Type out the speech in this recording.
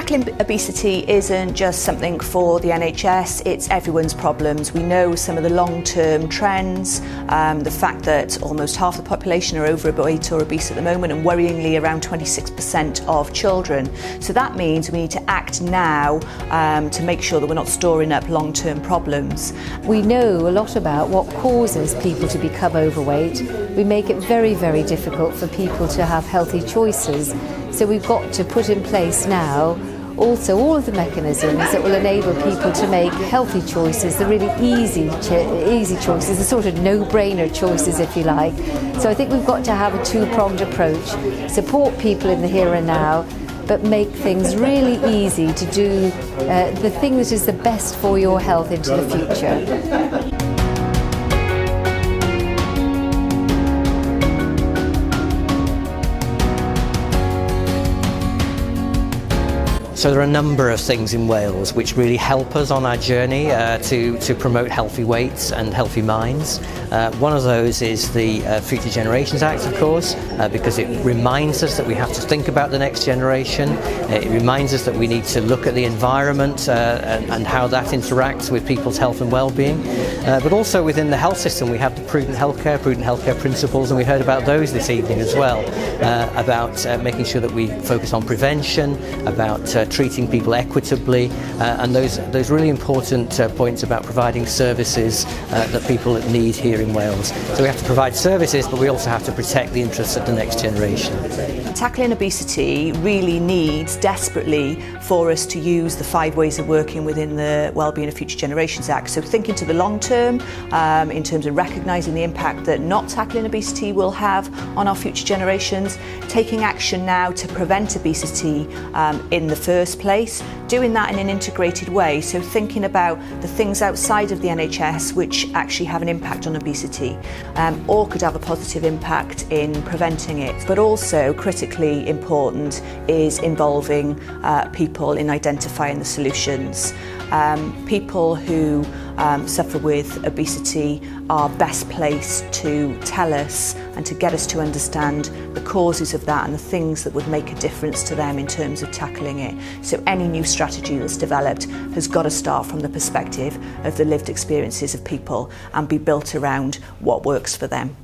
Tackling obesity isn't just something for the NHS, it's everyone's problems. We know some of the long-term trends, the fact that almost half the population are overweight or obese at the moment, and worryingly around 26% of children. So that means we need to act now to make sure that we're not storing up long-term problems. We know a lot about what causes people to become overweight. We make it very, very difficult for people to have healthy choices. So we've got to put in place now also all of the mechanisms that will enable people to make healthy choices, the really easy choices, the sort of no-brainer choices, if you like. So I think we've got to have a two-pronged approach, support people in the here and now, but make things really easy to do the thing that is the best for your health into the future. So there are a number of things in Wales which really help us on our journey to promote healthy weights and healthy minds. One of those is the Future Generations Act, of course, because it reminds us that we have to think about the next generation. It reminds us that we need to look at the environment and how that interacts with people's health and well-being. But also within the health system we have the prudent healthcare principles, and we heard about those this evening as well, about making sure that we focus on prevention, about treating people equitably, and those really important points about providing services that people need here in Wales. So we have to provide services, but we also have to protect the interests of the next generation. Tackling obesity really needs desperately for us to use the 5 ways of working within the Wellbeing of Future Generations Act. So thinking to the long term, in terms of recognising the impact that not tackling obesity will have on our future generations, taking action now to prevent obesity in the first place, doing that in an integrated way, so thinking about the things outside of the NHS which actually have an impact on obesity or could have a positive impact in preventing it. But also critically important is involving people in identifying the solutions. People who suffer with obesity are best placed to tell us and to get us to understand the causes of that and the things that would make a difference to them in terms of tackling it. So any new strategy that's developed has got to start from the perspective of the lived experiences of people and be built around what works for them.